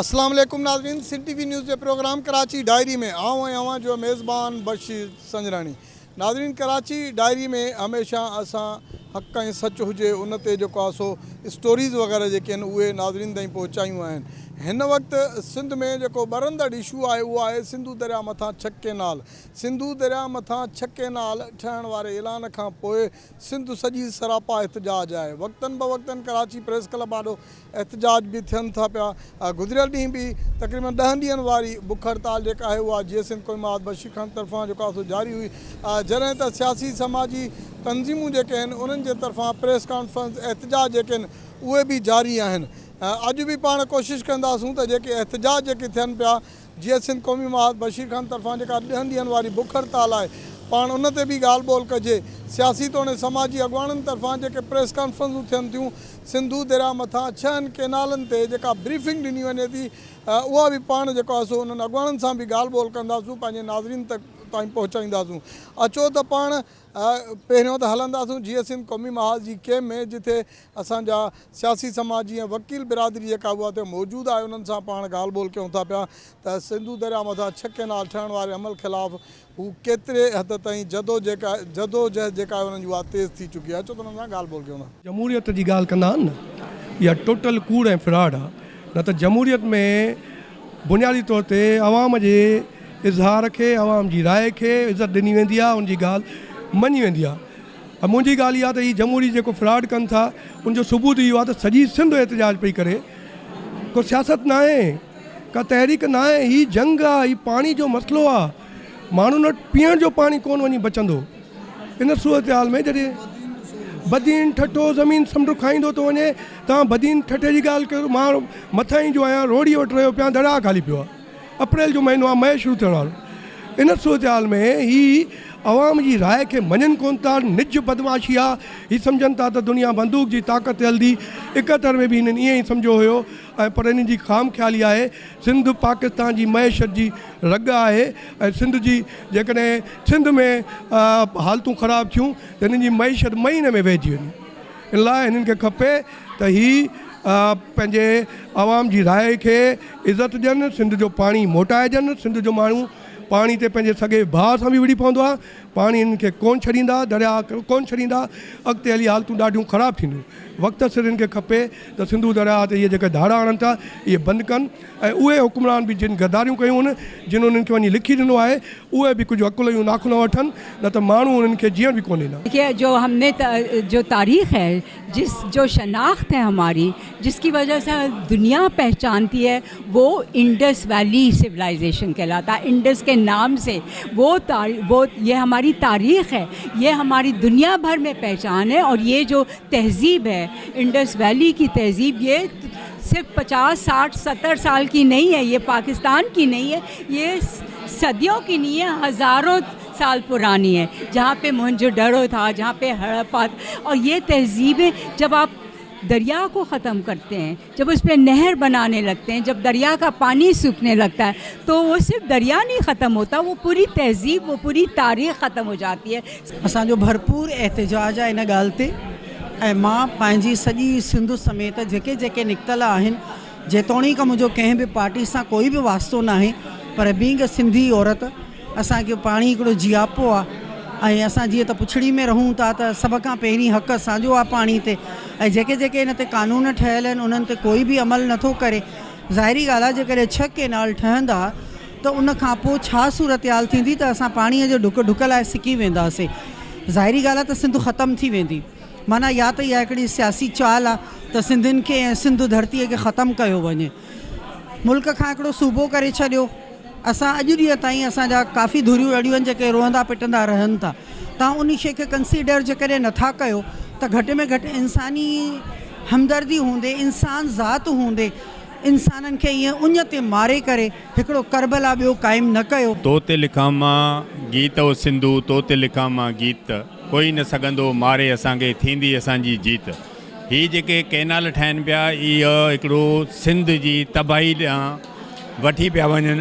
अस्सलाम वालेकुम नाज़रीन, सिटी टीवी न्यूज़ के प्रोग्राम कराची डायरी में आऊँ अवां जो मेज़बान बशीर संजरानी। नाज़रीन, कराची डायरी में हमेशा असां हक़ ऐं सच हुजे उन ते जेको आहे सो स्टोरीज़ वग़ैरह जेके आहिनि उहे नाज़रीन ताईं पहुचायूं आहिनि। हिन वक़्तु सिंध में जेको बरंदड़ इशू आहे उहो आहे सिंधू दरिया मथां छह केनाल। सिंधू दरिया मथां छह केनाल ठहण वारे ऐलान खां पोइ सिंध सॼी सरापा एहतजाज आहे। वक़्तन ब वक़्तन कराची प्रेस क्लब आॾो एहतजाज बि थियनि था पिया। गुज़िरियल ॾींहुं बि तक़रीबन 10 ॾींहंनि वारी बुख हड़ताल जेका आहे उहा जीअं सिंध क़ौमात बशीर खान तरफ़ां जेको आहे सो जारी हुई, जॾहिं त सियासी समाजी तंज़ीमूं जेके आहिनि उन्हनि जे तरफ़ां प्रेस कॉन्फ्रेंस एहतजाज जेके आहिनि उहे बि जारी आहिनि। अॼु बि पाण कोशिशि कंदासूं त जेके एहतजाज जेके थियनि पिया जीअं सिंध क़ौमी महाद बशीर खान तरफ़ां जेका 10 ॾींहंनि वारी बुख हड़ताल आहे पाण उन ते बि ॻाल्हि ॿोल कजे। सियासी तौरु समाजी अॻुवाणनि तरफ़ां जेके प्रेस कॉन्फ्रेंसूं थियनि थियूं सिंधू दरिया मथां 6 केनालनि ते जेका ब्रीफिंग ॾिनी वञे थी उहा बि पाण जेको आहे सो उन्हनि अॻुवाणनि सां बि ॻाल्हि ॿोल कंदासूं, पंहिंजे नाज़रीन ताईं पहुचाईंदासूं। अचो त पाण पहिरियों त हलंदासूं जीअं सिंध क़ौमी महाज जी कैम्प में, जिथे असांजा सियासी समाजी ऐं वकील बिरादरी जेका उहा हुते मौजूदु आहे उन्हनि सां पाण ॻाल्हि ॿोल कयूं था पिया त सिंधू दरिया मथां 6 केनाल ठहण वारे अमल ख़िलाफ़ु हू केतिरे हद ताईं जदोजहद जेका आहे उन्हनि जी उहा तेज़ थी चुकी आहे। अचो त उन्हनि सां ॻाल्हि ॿोल कयूं था। जमहूरियत जी ॻाल्हि कंदा आहिनि न, इहा टोटल कूड़ ऐं फ्रॉड आहे। न त जमहूरियत में बुनियादी तौर ते आवाम जे इज़हार खे, आवाम जी राय खे इज़त ॾिनी वेंदी आहे, उनजी ॻाल्हि मञी वेंदी आहे। ऐं मुंहिंजी ॻाल्हि इहा त हीअ जमहूरी जेको फ्रॉड कनि था उनजो सबूत इहो आहे त सॼी सिंध एहतजाज पई करे। को सियासत न आहे, का तहरीक न आहे, हीअ जंग आहे, हीअ पाणी जो मसइलो आहे। माण्हुनि वटि पीअण जो पाणी कोन वञी बचंदो। इन सूरत हाल में जॾहिं बदीन ठठो ज़मीन समुंड खाईंदो थो वञे, तव्हां बदीन ठठे जी ॻाल्हि कयो। मां मथां ई जो आहियां रोड़ी वटि रहियो पिया, दरिया खाली पियो आहे। अप्रैल जो महीनो आहे, मई शुरू थियण वारो। इन सूरत हाल में ही अवाम जी राय खे मञनि कोन था, निज बदमाशी आहे। हीअ सम्झनि था त दुनिया बंदूक जी ताक़त हलंदी। 71 में बि हिननि ईअं ई सम्झो हुयो, ऐं पर हिननि जी खाम ख़्याली आहे। सिंध पाकिस्तान जी मईशत जी रग आहे, ऐं सिंध जी जेकॾहिं सिंध में हालतूं ख़राबु थियूं त हिननि जी मईशत महीने में वहिजी वञे। इन लाइ हिननि खे खपे त हीअ पंहिंजे आवाम जी राय खे इज़त ॾियनि, सिंध जो पाणी मोटाए ॾियनि। सिंध जो माण्हू पाणी ते पंहिंजे सॻे भाउ सां बि विड़ी पवंदो आहे, पाणी हिननि खे कोन छॾींदा, दरिया कोन छॾींदा, अॻिते हली हालतूं ॾाढियूं ख़राबु थींदियूं। वक़्त सिर हिन खे खपे त सिंधू दरिया ते इहे जेके धाड़ा आणनि था इहे बंदि कनि, ऐं उहे हुकुमरान बि जिन गद्दारियूं कयूं आहिनि, जिन उन्हनि खे वञी लिखी ॾिनो आहे, उहे बि कुझु अकुल जूं नाखुन वठनि, न त माण्हू उन्हनि खे जीअण बि कोन ॾींदा। देखिए, जो हमने जो तारीख़ है, जो शनाख्त है हमारी, जिसकी वजह से दुनिया पहचानती है, वो इंडस वैली सिविलाइजेशन कहलाता है। इंडस के नाम से वो ये हमारी तारीख़ है, ये हमारी दुनिया भर में पहचान है। और ये जो तहज़ीब है, इंडस वैली की तहज़ीब, ये सिर्फ 50, 60, 70 साल की नहीं है, ये पाकिस्तान की नहीं है, ये सदियों की नहीं है, हज़ारों साल पुरानी है। जहाँ पे मोहनजोदड़ो था, जहाँ पे हड़प्पा, और ये तहज़ीबें जब आप दरिया को ख़त्म करते हैं, जब उस पर नहर बनाने लगते हैं, जब दरिया का पानी सूखने लगता है, तो वो सिर्फ दरिया नहीं ख़त्म होता, वो पूरी तहज़ीब, वो पूरी तारीख़ ख़त्म हो जाती है। असांजो भरपूर एहतजाज आहे इन ॻाल्हि ते, ऐं मां पंहिंजी सॼी सिंध समेत जेके जेके निकितल आहिनि, जेतोणीक मुंहिंजो कंहिं बि पार्टी सां कोई बि वास्तो न आहे, पर बींग सिंधी औरत असांखे पाणी हिकिड़ो जियापो आहे। ऐं असां जीअं त पुछड़ी में रहूं था त सभ खां पहिरीं हक़ असांजो आहे पाणी ते, ऐं जेके जेके इन ते कानून ठहियल आहिनि उन्हनि ते कोई बि अमल नथो करे। ज़ाहिरी ॻाल्हि आहे, जेकॾहिं 6 केनाल ठहंदा त उन खां पोइ छा सूरत हाल थींदी त असां पाणीअ जो ढुक लाइ सिकी वेंदासीं। ज़ाहिरी ॻाल्हि आहे त सिंध ख़तमु थी वेंदी। माना या त इहा हिकिड़ी सियासी चाल आहे त सिंधियुनि खे ऐं सिंध धरतीअ खे ख़तमु कयो वञे, मुल्क खां हिकिड़ो सूबो करे छॾियो। असां अॼु ॾींहं ताईं असांजा काफ़ी धुरियूं अड़ियूं आहिनि जेके रोहंदा पिटंदा रहनि था। तव्हां उन शइ खे कंसीडर जेकॾहिं नथा कयो त घटि में घटि इंसानी हमदर्दी हूंदे, इंसान ज़ात हूंदे, इंसाननि खे ईअं उञ ते मारे करे हिकिड़ो करबला ॿियो क़ाइमु न कयो। तो ते लिखां मां गीत ओ सिंधू, तो ते लिखां मां गीत, कोई न सघंदो मारे असांखे, थींदी असांजी जीत। हीअ जेके केनाल ठहनि पिया, इहो हिकिड़ो सिंध जी तबाही ॾांहुं वठी पिया वञनि,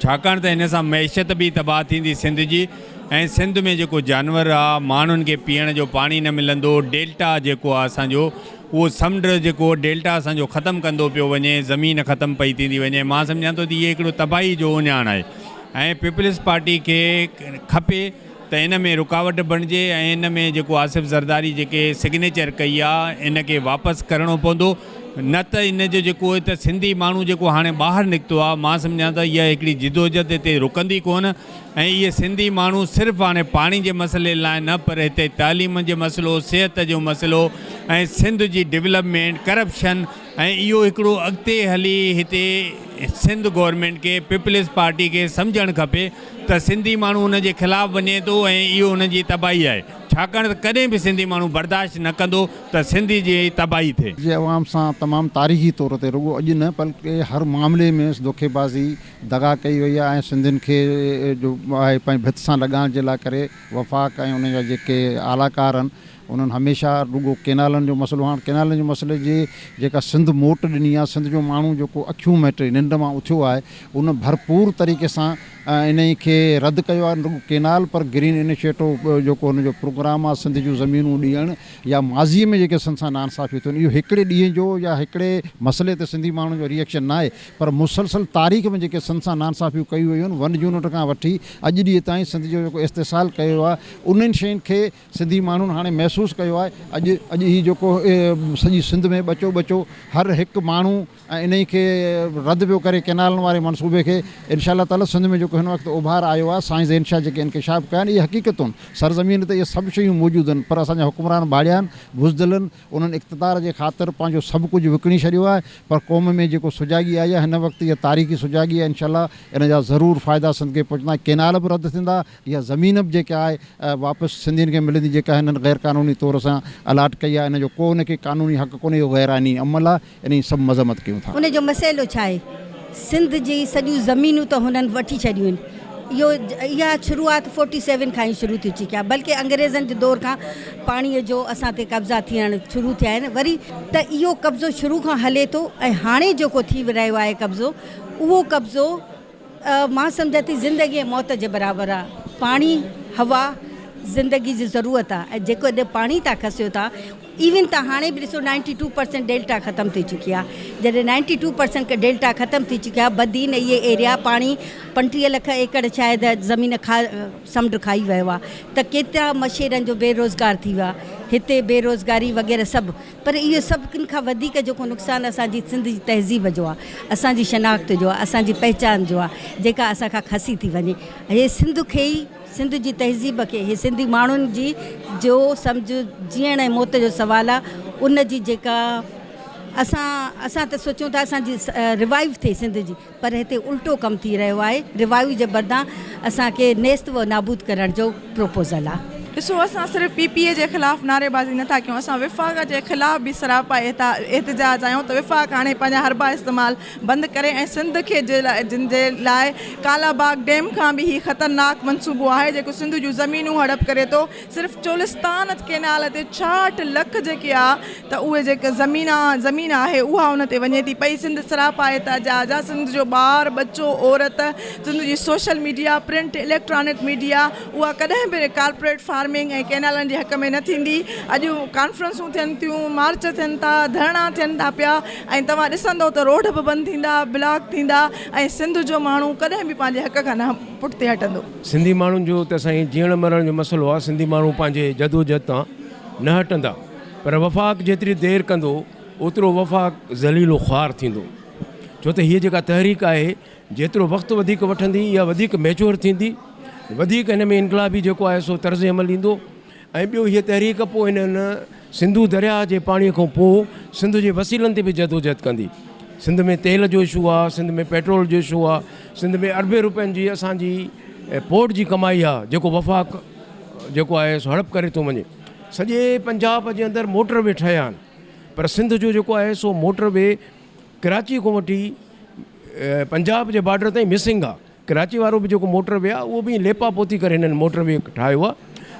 छाकाणि त हिन सां मैशत बि तबाह थींदी सिंध जी, ऐं सिंध में जेको जानवर आहे, माण्हुनि खे पीअण जो पाणी न मिलंदो, डेल्टा जेको आहे असांजो उहो समुंड जेको डेल्टा असांजो ख़तमु कंदो पियो वञे, ज़मीन ख़तमु पई थींदी वञे। मां सम्झां थो त इहे हिकिड़ो तबाही जो उञाण आहे ऐं पीपल्स पार्टी खे खपे त इन में रुकावट बणिजे ऐं इन में जेको आसिफ़ ज़रदारी जेके सिग्नेचर कई आहे इन खे वापसि करिणो पवंदो, न त इन जो जेको त सिंधी माण्हू जेको हाणे ॿाहिरि निकितो आहे, मां सम्झां त इहा हिकिड़ी जिदोजहद हिते रुकंदी कोन ऐं इहे सिंधी माण्हू सिर्फ़ु हाणे पाणी जे मसइले लाइ न पर हिते तालीम जो मसइलो, सिहत जो मसइलो ऐं सिंध जी डेवलपमेंट, करप्शन ऐं इहो हिकिड़ो अॻिते हली हिते सिंध गवर्नमेंट खे पीपल्स पार्टी खे सम्झणु खपे त सिंधी माण्हू हुन जे ख़िलाफ़ु वञे थो ऐं इहो हुन जी तबाही आहे, छाकाणि त कॾहिं बि सिंधी माण्हू बर्दाश्त न कंदो त सिंधी जी तबाही थिए। जे अवाम सां तमामु तारीख़ी तौर ते रुॻो अॼु न बल्कि हर मामले में धोखेबाज़ी दगा कई वई आहे ऐं सिंधियुनि खे जो आहे पंहिंजे भित सां लॻाइण जे लाइ करे वफ़ाक़ ऐं उन जा जेके आलाकार आहिनि उन्हनि हमेशह रुॻो केनालनि जो मसइलो, हाणे केनालनि जो मसइले जी जेका सिंध मोट ॾिनी आहे, सिंध जो माण्हू जेको अखियूं मेटे निंड मां उथियो आहे उन भरपूर तरीक़े सां इन खे रद्द कयो आहे। रुॻो केनाल पर ग्रीन इनिशिएटिव जेको हुनजो प्रोग्राम आहे सिंध जूं ज़मीनूं ॾियणु या माज़ीअ में जेके सिंध सां नाइंसाफ़ियूं थियनि, इहो हिकिड़े ॾींहं जो या हिकिड़े मसइले ते सिंधी माण्हुनि जो रिएक्शन न आहे, पर मुसलसल तारीख़ में जेके सिंध सां नाइंसाफ़ियूं कयूं वयूं आहिनि 1 यूनिट खां वठी अॼु ॾींहं ताईं सिंध जो जेको इस्तेसाल कयो आहे उन्हनि शयुनि खे सिंधी माण्हुनि हाणे महसूसु कयो आहे। अॼु ही जेको सॼी सिंध में बचो हर हिकु माण्हू ऐं इन खे रद्द पियो करे केनालनि वारे मनसूबे खे, इनशा ताला सिंध में जेको हिन वक़्तु उभार आयो आहे, साइंस इनशा जेके इंकशाफ कया आहिनि, इहे हक़ीक़तूं सरज़मीन ते इहे सभु शयूं मौजूदु आहिनि, पर असांजा हुकुमरान भाड़िया आहिनि, बुज़दिल आहिनि, उन्हनि इक़्तिदार जे ख़ातिर पंहिंजो सभु कुझु विकिणी छॾियो आहे। पर क़ौम में जेको सुजाॻी आई आहे हिन वक़्तु इहा तारीख़ी सुजाॻी आहे, इनशा इन जा ज़रूरु फ़ाइदा सिंध खे पहुचंदा। केनाल बि रद्द थींदा, इहा ज़मीन बि जेका आहे वापसि सिंधियुनि खे मिलंदी जेका हिननि ग़ैर क़ानूनी तौर सां अलाट कई आहे, इन जो को उनखे क़ानूनी हक़ कोन्हे, इहो ग़ैरानी अमल आहे, इन जी सभु मज़म्मत कयूं था। उन जो मसइलो छा आहे, सिंध जी सॼियूं ज़मीनूं त हुननि वठी छॾियूं आहिनि, इहा शुरूआत 47 खां ई शुरू थी चुकी आहे, बल्कि अंग्रेज़नि जे दौर खां पाणीअ जो असां ते कब्ज़ा थियणु शुरू थिया आहिनि। वरी त इहो कब्ज़ो शुरू खां हले थो ऐं हाणे जेको थी रहियो आहे कब्ज़ो, उहो कब्ज़ो मां सम्झां थी ज़िंदगी ऐं मौत जे बराबरि आहे। पाणी, हवा ज़िंदगी जी ज़रूरत आहे ऐं जेको एॾे पाणी था खसियो था, इवन त हाणे बि ॾिसो 92% डेल्टा ख़तमु थी चुकी आहे। जॾहिं 92% डेल्टा ख़तमु थी चुकी आहे, बदीन इहे एरिया पाणी 35 लख एकड़ शायदि ज़मीन समुंड खाई वियो आहे, त केतिरा मशेरनि जो बेरोज़गार थी वियो आहे, हिते बेरोज़गारी वग़ैरह सभु। पर इहो सभिनि खां वधीक जेको नुक़सानु असांजी सिंध जी तहज़ीब जो आहे, असांजी शनाख़्त जो आहे, असांजी पहचान जो आहे, जेका असांखां खसी थी वञे। हे सिंध खे ई, सिंध जी तहज़ीब खे, हे सिंधी माण्हुनि जी जो सम्झ जीअण ऐं मौत जो सुवालु आहे, उन जी जेका असां त सोचूं था असांजी रिवाइव थिए सिंध जी, पर हिते उल्टो कमु थी रहियो आहे। रिवाइव जे बदिरां असांखे नेस्त व नाबूद करण जो प्रोपोज़ल आहे। ॾिसो, असां सिर्फ़ु PPA जे ख़िलाफ़ु नारेबाज़ी नथा कयूं, असां विफ़ाक़ जे ख़िलाफ़ु बि सरापा एहतिजाज आहियूं त विफ़ाक़ हाणे पंहिंजा हरबा इस्तेमालु बंदि करे ऐं सिंध खे जिन जे लाइ कालाबाग डैम खां बि हीउ ख़तरनाक मनसूबो आहे जेको सिंध जूं ज़मीनूं हड़प करे थो। सिर्फ़ु चोलिस्तान केनाल ते 66 लख जेके आहे त उहे जेके ज़मीन आहे उहा उन ते वञे थी पई। सिंध सरापा एहतिजाज आहे, सिंध जो ॿार बच्चो औरत, सिंध जी social media, print, electronic media उहा कॾहिं बि कॉर्पोरेट फार्मिंग ऐं केनालनि जे हक़ में न थींदी। अॼु कॉन्फ्रेंसूं थियनि थियूं, मार्च थियनि था, धरना थियनि था पिया ऐं तव्हां ॾिसंदो त रोड बि बंदि थींदा, ब्लॉक थींदा ऐं सिंध जो माण्हू कॾहिं बि पंहिंजे हक़ खां न पुठिते हटंदो। सिंधी माण्हुनि जो त साईं जीअण मरण जो मसइलो आहे, सिंधी माण्हू पंहिंजे जदोजहद तां न हटंदा, पर वफ़ाक़ जेतिरी देरि कंदो ओतिरो वफ़ाक़ ज़लीलो ख़्वार थींदो। छो त हीअ जेका तहरीक आहे जेतिरो वक़्तु वधीक वठंदी इहा वधीक मैच्योर थींदी, वधीक हिन में इनकलाबी जेको आहे सो तर्ज़ अमल ईंदो। ऐं ॿियो हीअ तहरीक पोइ हिननि सिंधू दरिया जे पाणीअ खां पोइ सिंध जे वसीलनि ते बि जदोजहद कंदी। सिंध में तेल जो इशू आहे, सिंध में पेट्रोल जो इशू आहे, सिंध में अरबे रुपयनि जी असांजी पोर्ट जी कमाई आहे जेको वफ़ाक़ जेको आहे सो हड़प करे थो वञे। सॼे पंजाब जे अंदरि मोटरवे ठहिया आहिनि, पर सिंध जो जेको आहे सो मोटरवे कराची खां वठी पंजाब जे बॉर्डर ताईं मिसिंग आहे। कराची वारो बि जेको मोटरवे आहे उहो बि लेपा पोती करे हिननि मोटरवे ठाहियो आहे,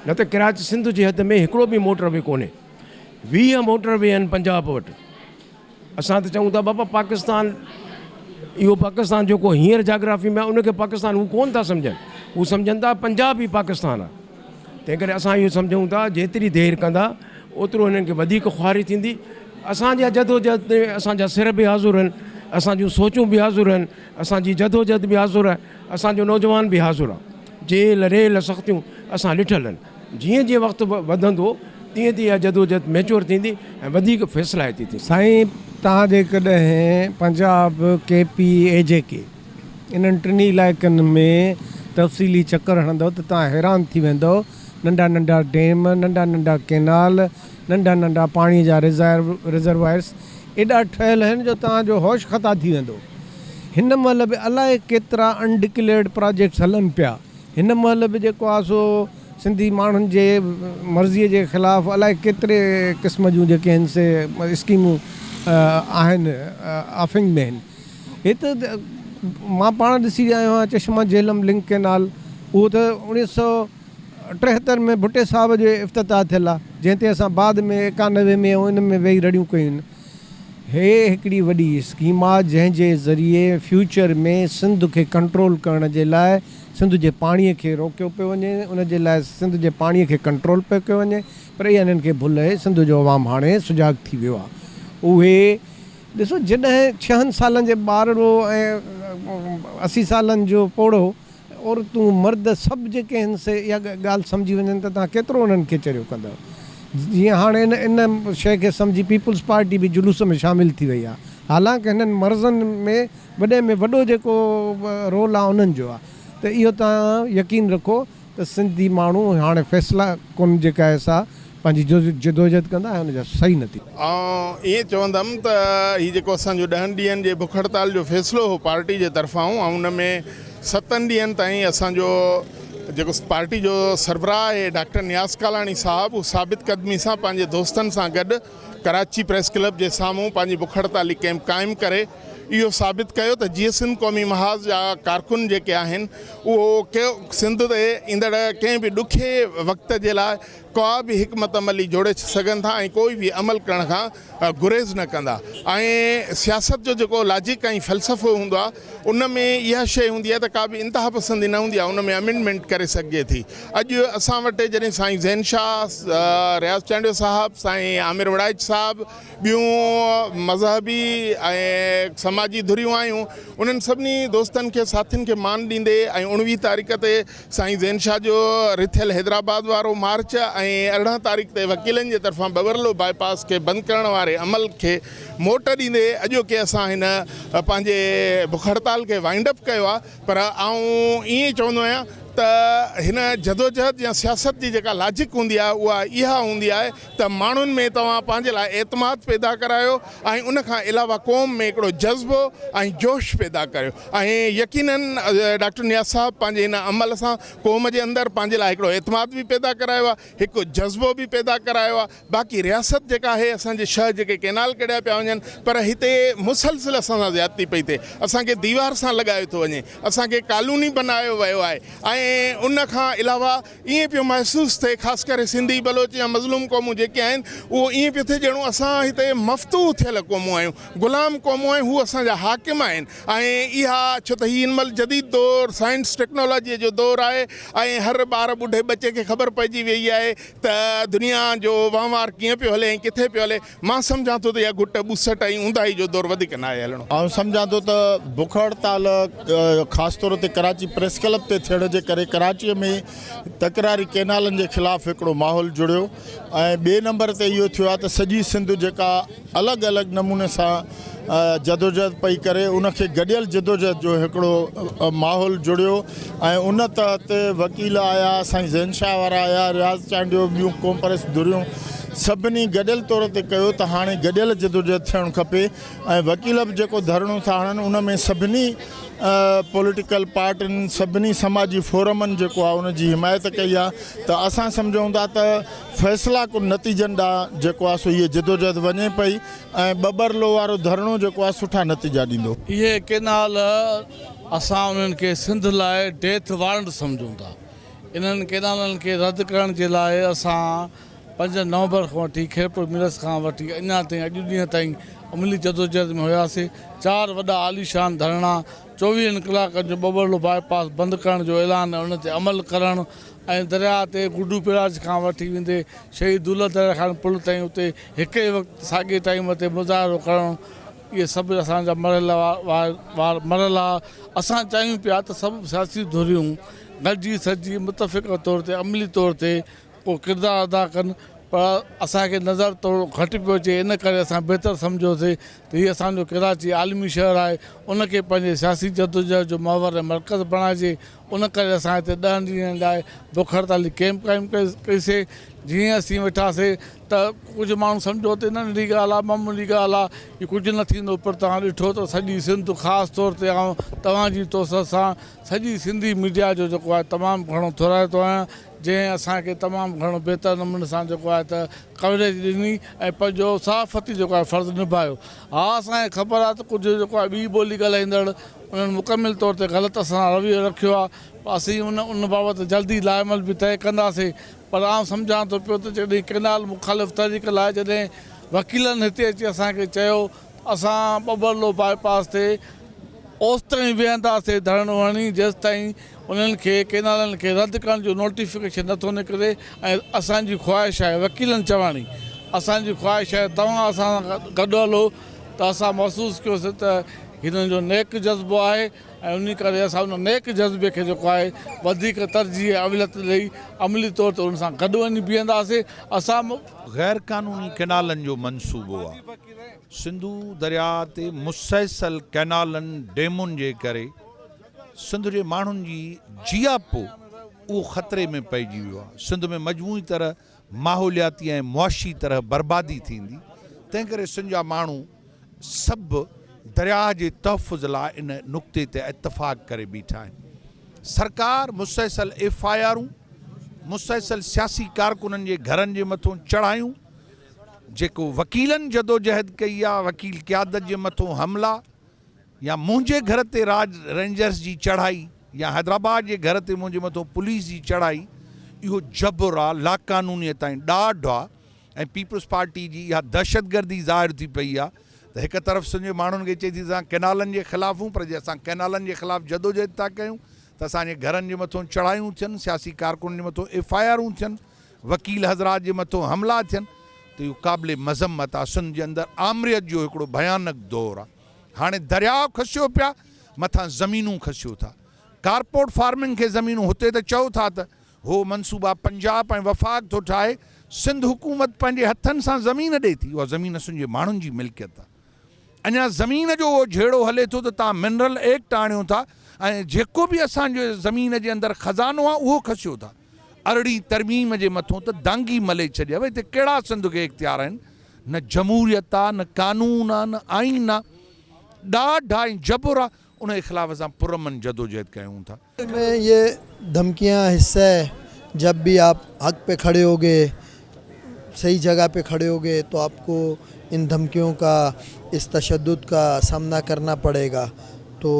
न त कराची सिंध जे हद में हिकिड़ो बि मोटरवे कोन्हे। 20 मोटरवे आहिनि पंजाब वटि। असां त चऊं था बाबा पाकिस्तान, इहो पाकिस्तान जेको हींअर जाग्राफी में आहे उनखे पाकिस्तान हू कोन था सम्झनि, हू सम्झनि था पंजाब ई पाकिस्तान आहे। तंहिं करे असां इहो सम्झूं था जेतिरी देरि कंदा ओतिरो हिननि खे वधीक ख़्वारी थींदी। असांजा जदोजहद ते असांजा सिर बि हाज़ुर आहिनि, असांजूं सोचूं बि हाज़ुर आहिनि, असांजी जदोजहद बि हाज़ुर आहे, असांजो नौजवान बि हाज़ुर आहे। जेल रेल सख़्तियूं असां ॾिठल आहिनि। जीअं जीअं वक़्तु वधंदो तीअं तीअं जदोजहद मैच्योर थींदी ऐं वधीक फ़ैसिलाइती थी। साईं तव्हां जेकॾहिं पंजाब KP AJK इन्हनि टिनी इलाइक़नि में तफ़सीली चकर हणंदव त तव्हां हैरान थी वेंदव। नंढा नंढा डैम, नंढा नंढा कैनाल, नंढा नंढा पाणीअ जा रिज़र्वायर्स एॾा ठहियल आहिनि जो तव्हांजो होश ख़ता थी वेंदो। हिन महिल बि अलाए केतिरा अनडिक्लेयर्ड प्रोजेक्ट्स हलनि पिया। हिन महिल बि जेको आहे सो सिंधी माण्हुनि जे मर्ज़ीअ जे ख़िलाफ़ु अलाए केतिरे क़िस्म जूं जेके आहिनि से स्कीमूं आहिनि ऑफिंग में आहिनि। हिते मां पाण ॾिसी आयो आहियां चश्मा झेलम लिंक कैनाल, उहो त 1973 में भुट्टे साहब जो इफ़्तिताह थियल आहे, जंहिं ते असां बाद में 91 में ऐं इन में वेही रड़ियूं कयूं आहिनि। हे हिकिड़ी वॾी स्कीम आहे जंहिंजे ज़रिए फ्यूचर में सिंध खे कंट्रोल करण जे लाइ सिंध जे पाणीअ खे रोकियो पियो वञे, उन जे लाइ सिंध जे पाणीअ खे कंट्रोल पियो कयो वञे। पर इहा हिननि खे भुल आहे। सिंध जो अवाम हाणे सुजाग थी वियो आहे। उहे ॾिसो, जॾहिं 6 सालनि जे ॿारड़ो ऐं 80 सालनि जो पोड़ो औरतूं मर्द सभु जेके आहिनि से इहा ॻाल्हि सम्झी वञनि त तव्हां केतिरो उन्हनि खे चरियो कंदव। जीअं हाणे इन शइ खे सम्झी पीपुल्स पार्टी बि जुलूस में शामिलु थी वई आहे। हालांकि हिननि मर्ज़नि में वॾे में वॾो जेको रोल आहे उन्हनि जो आहे। त इहो तव्हां यकीन रखो त सिंधी माण्हू हाणे फ़ैसिला कोन जेका आहे सा पंहिंजी जदोजहद कंदा ऐं हुनजा सही न थी। ऐं ईअं चवंदुमि त हीउ जेको असांजो 10 ॾींहंनि जे बुख हड़ताल जो फ़ैसिलो हो पार्टी जे तरफ़ां, ऐं उन में 7 ॾींहंनि ताईं असांजो जेको पार्टी जो सरबराह आहे डॉक्टर नियाज़ कालाणी साहब, उहो साबित क़दमी सां पंहिंजे दोस्तनि सां गॾु कराची प्रेस क्लब जे साम्हूं पंहिंजी बुख हड़ताली कैंप क़ाइमु करे इहो साबित कयो त जीअं सिंध क़ौमी महाज़ जा कारकुन जेके आहिनि उहो सिंध ते ईंदड़ कंहिं बि ॾुखे वक़्त जे लाइ का बि हिकमत अमली जोड़े सघनि था ऐं कोई बि अमल करण खां गुरेज़ न कंदा। ऐं सियासत जो जेको लॉजिक ऐं फ़लसफ़ो हूंदो आहे उन में इहा शइ हूंदी आहे त का बि इंतिहा पसंदी न हूंदी आहे, उन में अमेंडमेंट करे सघिजे थी। अॼु असां वटि जॾहिं साईं ज़ैन शाह, रियाज़ चांडियो साहब, साईं आमिर वड़ाइच साहब, ॿियूं मज़हबी ऐं समाजी धुरियूं आहियूं, उन्हनि सभिनी दोस्तनि खे साथियुनि खे मान ॾींदे ऐं 19 तारीख़ ते साईं ज़ैन शाह जो रिथियल हैदराबाद वारो मार्च ऐं 18 तारीख़ ते वकीलनि जे तरफ़ां बबरलो बाईपास खे बंदि करण वारे अमल खे मोट ॾींदे अॼोके असां हिन पंहिंजे बुख हड़ताल खे वाइंड अप कयो आहे। पर आऊं ईअं चवंदो आहियां त हिन जदोजहद या सियासत जी जेका लॉजिक हूंदी आहे उहा इहा हूंदी आहे त माण्हुनि में तव्हां पंहिंजे लाइ एतमाद पैदा करायो ऐं उन खां अलावा क़ौम में हिकिड़ो जज़्बो ऐं जोश पैदा करियो। ऐं यकीनन डॉक्टर नियाज़ साहब पंहिंजे हिन अमल सां क़ौम जे अंदरि पंहिंजे लाइ हिकिड़ो एतमाद बि पैदा करायो आहे, हिकु जज़्बो बि पैदा करायो आहे। बाक़ी रियासत जेका आहे, असांजे 6 जेके कैनाल कढिया पिया वञनि, पर हिते मुसलसिल असां सां ज़्यादती पई थिए, असांखे दीवार सां लॻायो थो वञे, असांखे कानूनी बनायो वियो आहे। ऐं उन खां अलावा ईअं पियो महसूसु थिए, ख़ासि करे सिंधी बलोच या मज़लूम क़ौमूं जेके आहिनि उहो ईअं पियो थिए ॼणो असां हिते मफ़तूह थियल क़ौमूं आहियूं, ग़ुलाम क़ौमूं आहियूं, हू असांजा हाकिम आहिनि। ऐं इहा छो त हीअ हिन महिल जदीद दौरु साइंस टेक्नोलॉजीअ जो दौरु आहे ऐं हर ॿार ॿुढे बचे खे ख़बर पइजी वई आहे त दुनिया जो वहिंवार कीअं पियो हले ऐं किथे पियो हले। मां सम्झां थो त इहा घुट ॿुसट ऐं ऊंदाही जो दौरु वधीक न आहे हलणो। ऐं सम्झां थो त बुख हड़ताल ख़ासि तौर ते कराची प्रेस क्लब ते थियण जे करे कराचीअ में तकरारी कैनालनि जे ख़िलाफ़ु हिकिड़ो माहौल जुड़ियो ऐं ॿिए नंबर ते इहो थियो आहे त सॼी सिंध जेका अलॻि अलॻि नमूने सां जदोजहद पई करे, उनखे गॾियल जदोजहद जो हिकिड़ो माहौल जुड़ियो ऐं उन तहत वकील आया, साईं ज़ैन शाह वारा आया, रियाज़ चांडियो, ॿियूं क़ौम परस्त धुरियूं, सभिनी गॾियल तौर ते कयो त हाणे गॾियल जदोजहद थियणु खपे। ऐं वकील बि जेको धरणो था हणनि उन में सभिनी पॉलिटिकल पार्टियुनि, सभिनी समाजी फोरमनि जेको आहे उनजी हिमायत कई आहे। त असां सम्झूं था त फ़ैसिला कुन नतीजनि ॾांहुं जेको आहे सो इहे जदोजहद वञे पई ऐं बबरलो वारो धरणो जेको आहे सुठा नतीजा ॾींदो। इहे केनाल असां उन्हनि खे सिंध लाइ डेथ वारंट सम्झूं था। इन्हनि केनालनि खे रद्द करण जे लाइ असां 5 नवंबर खां वठी खैरपुर मिलस खां वठी अञा ताईं अॼु ॾींहं ताईं अमली जदोजहद में हुआसीं। 4 वॾा आलीशान धरणा, 24 कलाकनि जो बबरलो बाईपास बंदि करण जो ऐलान, उन ते अमल करणु ऐं दरिया ते गुडू पिराज खां वठी वेंदे शहीद दुलत दरिया खान पुल ताईं उते हिक ई वक़्तु साॻिए टाइम ते मुज़ाहिरो करणु, इहे सभु असांजा मरला। असां चाहियूं पिया त सभु सियासी धुरियूं गॾिजी सॼी मुतफ़िक़ तौर ते अमली तौर ते को किरदारु अदा कनि, पर असांखे नज़र थोरो घटि पियो अचे। इन करे असां बहितर सम्झोसीं त हीअ असांजो कराची आलमी शहरु आहे, उनखे पंहिंजे सियासी जदोजहद जो महवर ऐं मर्कज़ बणाइजे। उन करे असां हिते 10 ॾींहंनि लाइ बुख हड़ताली कैम्प क़ाइमु कईसीं। जीअं असीं वेठासीं त कुझु माण्हू सम्झो त नंढी ॻाल्हि आहे, मामूली ॻाल्हि आहे, इहा कुझु न थींदो, पर तव्हां ॾिठो त सॼी सिंध ख़ासि तौर ते आउं तव्हांजी तोसत सां सॼी सिंधी मीडिया जो जेको आहे तमामु घणो थोराईंदो आहियां, जंहिं असांखे तमामु घणो बहितर नमूने सां जेको आहे त कवरेज ॾिनी ऐं पंहिंजो सहाफ़ती जेको आहे फ़र्ज़ु निभायो। हा, असांखे ख़बर आहे त कुझु जेको आहे ॿी ॿोली ॻाल्हाईंदड़ उन्हनि मुकमिल तौर ते ग़लति असां रवैयो रखियो आहे, असीं उन बाबति जल्दी लाइमल बि तइ कंदासीं। पर आउं सम्झां थो पियो त जॾहिं केनाल मुख़ालिफ़ तरीक़े लाइ जॾहिं वकीलनि हिते अची असांखे चयो असां बबरलो बाईपास ते ओसिताईं वेहंदासीं धरणो हणी जेसिताईं उन्हनि खे केनालनि खे रद्द करण जो नोटिफिकेशन नथो निकिरे। ऐं असांजी ख़्वाहिश आहे, वकीलनि चवाणी असांजी ख़्वाहिश आहे तव्हां असां गॾु हलो, त असां महसूसु कयोसीं त हिननि जो नेक जज़्बो आहे ऐं उन करे असां उन नेक जज़्बे खे जेको आहे वधीक तरजीह अवलियत ॾेई अमली तौर ते उन सां गॾु वञी बीहंदासीं। असां गैर कानूनी कैनालनि जो मनसूबो आहे। सिंधू दरिया ते मुसलसल कैनालनि डैमुनि जे करे सिंध जे माण्हुनि जी जियापो उहो ख़तरे में पइजी वियो आहे। सिंध में मजमूई तरह माहौलियाती ऐं मुआशी तरह बर्बादी थींदी, तंहिं करे सिंध जा माण्हू सभु दरिया जे तहफ़ुज़ लाइ इन नुक़्ते ते इतफ़ाक़ करे बीठा आहिनि। सरकार मुसलसल FIR मुसलसल सियासी कारकुननि जे घरनि जे मथां चढ़ायूं, जेको वकीलनि जदोजहद कई आहे, वकील क़यादत जे मथां हमला, या मुंहिंजे घर ते राज रेंजर्स जी चढ़ाई, या हैदराबाद जे घर ते मुंहिंजे मथां पुलिस जी चढ़ाई, इहो जबुर आहे, लाक़ानूनीअत ताईं ॾाढो आहे। ऐं पीपल्स पार्टी जी इहा दहशतगर्दी ज़ाहिर थी पई आहे त हिकु तरफ़ सिंध माण्हुनि खे चए थी असां कैनालनि जे ख़िलाफ़ पर जे असां कैनालनि जे ख़िलाफ़ जदोजहद था कयूं त असांजे घरनि जे मथां चढ़ायूं थियनि, सियासी कारकुननि जे मथां FIR थियनि, वकील हज़रात जे मथां हमला थियनि, त इहो क़ाबिले मज़म्मत आहे। सिंध जे अंदरि आमरियत जो हिकिड़ो भयानक दौरु आहे। हाणे दरियाउ खसियो पिया, मथां ज़मीनूं खसियो था। कारपोर्ट फार्मिंग खे ज़मीनूं हुते त चओ था त हो मनसूबा पंजाब ऐं वफ़ाक़ थो ठाहे, सिंध हुकूमत पंहिंजे हथनि सां ज़मीन ॾिए थी, उहा ज़मीन सिंध जे माण्हुनि जी मिल्कियत आहे। अञा ज़मीन जो उहो झेड़ो हले थो त तव्हां मिनरल एक्ट आणियो था ऐं जेको बि असांजे ज़मीन जे अंदरि ख़ज़ानो आहे उहो खसियो था। अरड़ी तरमीम जे मथां त दांगी मले छॾिया। भई हिते कहिड़ा सिंध खे इख़्तियार आहिनि? न जमहूरियत आहे, न कानून आहे, न आइन आहे, ॾाढा ऐं जबुर आहे। उन जे ख़िलाफ़ असां पुरमन जदोजहद कयूं था। में ये धमकियां हिस्सा है, जब भी आप हक पे खड़े होगे, सही जगह पे खड़े होगे, तो आपको इन धमकियों का, इस तशद्दुद का सामना करना पड़ेगा, तो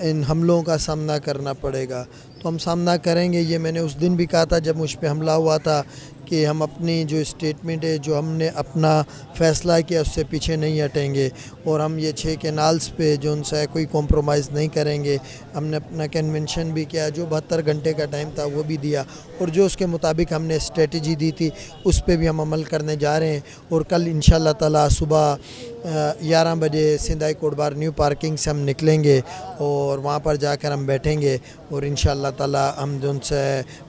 इन हमलों का सामना करना पड़ेगा। तो हम सामना करेंगे। ये मैंने उस दिन भी कहा था जब मुझ पे हमला हुआ था कि हम अपनी जो स्टेटमेंट है, जो हमने अपना फ़ैसला किया, उससे पीछे नहीं हटेंगे और हम ये 6 कैनाल्स पे जो उनसे कोई कॉम्प्रोमाइज़ नहीं करेंगे। हमने अपना कन्वेंशन भी किया, जो 72 घंटे का टाइम था वो भी दिया, और जो उसके मुताबिक हमने स्ट्रेटजी दी थी उस पे भी हम अमल करने जा रहे हैं। और कल इंशाल्लाह ताला सुबह 11 बजे Sindh high court bar new parking से हम निकलेंगे और वहाँ पर जाकर हम बैठेंगे और इंशाल्लाह ताला हम जो उनसे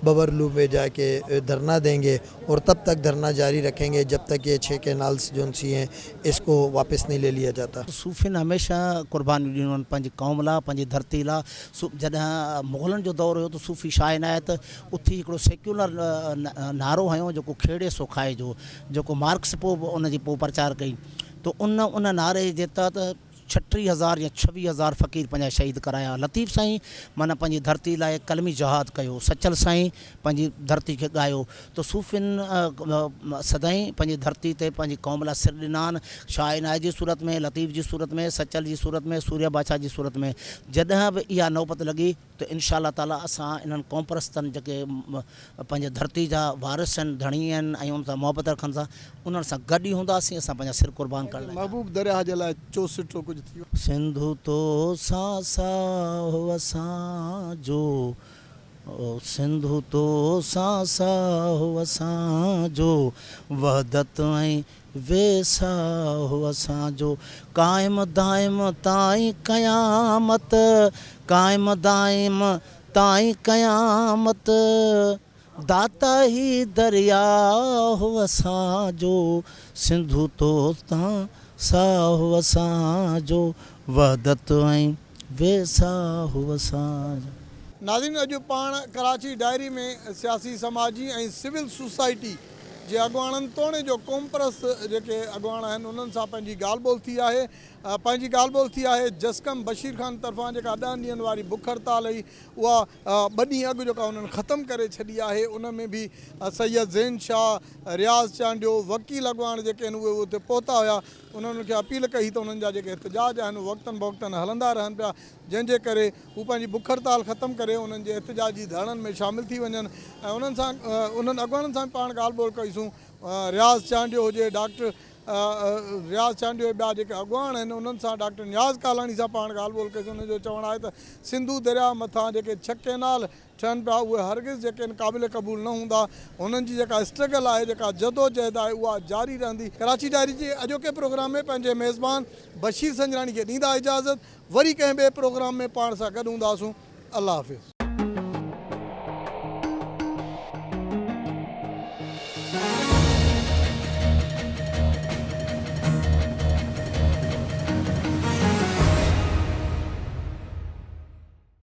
बबरलू में जाके धरना देंगे और तब तक धरना जारी रखेंगे जब तक ये 6 कैनाल्स जो सी हैं इसको वापस नहीं ले लिया जाता। सूफ़िन हमेशा कुर्बानी ॾिनियूं आहिनि पंहिंजी क़ौम लाइ, पंहिंजी धरती लाइ। जॾहिं मुग़लनि जो दौर हुयो त सूफ़ी शाह इनायत उथी हिकिड़ो सेक्युलर नारो हयो जेको खेड़े सो खाए जो, जेको मार्क्स पोइ उनजी पोइ प्रचार कई। तो उन नारे जे तहत 36,000 या 26,000 फ़क़ीर पंहिंजा शहीद कराया। लतीफ़ साईं माना पंहिंजी धरती लाइ कलमी जहाद कयो। सचल साईं पंहिंजी धरती खे ॻायो। तो सूफ़ियुनि सदाईं पंहिंजी धरती ते पंहिंजी क़ौम लाइ सिर ॾिना आहिनि। शाह इनायत जी सूरत में, लतीफ़ जी सूरत में, सचल जी सूरत में, सूर्या बादशाह जी सूरत में। जॾहिं बि इहा नौबत लॻी त इंशाअल्लाह ताला असां इन्हनि क़ौम परस्तनि जेके पंहिंजे धरती जा वारिस आहिनि, धणी आहिनि ऐं उन सां मुहबत रखनि था, उन्हनि सां गॾु ई हूंदासीं। असां पंहिंजा सिर क़ुर्बान करण लाइ। महबूब दरिया जे लाइ चो सुठो कुझु थी वियो। सिंधु तो सासा हो असांजो, सिंधु तो सासा हो असांजो, वहदत ऐं वेसा हो असांजो, क़ाइम दाइम ताईं क़यामत, क़ाइम दाइम ताईं क़यामत, दाता ही दरिया हो असांजो, सिंधु तो सा हो असांजो, वहदत ऐं वेसा हो असांजो। नाज़रीन, अॼु पाण कराची डायरी में सियासी समाजी ऐं सिविल सोसाइटी जे अॻुवाणनि तोड़े जो क़ौम परस्त जेके अॻुवाण आहिनि उन्हनि सां पंहिंजी ॻाल्हि ॿोल थी आहे। पंहिंजी ॻाल्हि ॿोल थी आहे जसकम बशीर ख़ान तरफ़ां जेका 10 ॾींहंनि वारी बुख हड़ताल हुई उहा 2 ॾींहं अॻु जेका उन्हनि ख़तमु करे छॾी आहे। उन में बि सैयद ज़ैन शाह, रियाज़ चांडियो, वकील अॻुवाण जेके आहिनि उहे उते पहुता हुया। उन्हनि खे अपील कई त उन्हनि जा जेके एहतजाज आहिनि वक़्तनि फ़वक़्तनि हलंदा रहनि पिया, जंहिंजे करे हू पंहिंजी बुख हड़ताल ख़तमु करे उन्हनि जे एहतजाजी धरणनि में शामिलु थी वञनि। ऐं उन्हनि सां उन्हनि अॻुवाणनि सां पाण ॻाल्हि ॿोल कईसूं। रियाज़ चांडियो हुजे, डॉक्टर रियाज़ चांडियो ॿिया जेके अॻुवाण आहिनि उन्हनि सां, डॉक्टर नियाज़ कालाणी सां पाण ॻाल्हि ॿोल कईसीं। उनजो चवणु आहे त सिंधु दरिया मथां जेके 6 कैनाल ठहनि पिया उहे हरगिज़ जेके आहिनि क़ाबिल क़बूल न हूंदा। उन्हनि जी जेका स्ट्रगल आहे, जेका जदोजहद आहे उहा जारी रहंदी। कराची डायरी जे अॼोके प्रोग्राम में पंहिंजे मेज़बान बशीर संजराणी खे ॾींदा इजाज़त। वरी कंहिं ॿिए प्रोग्राम में पाण सां गॾु हूंदासूं। अल्लाह हाफ़िज़।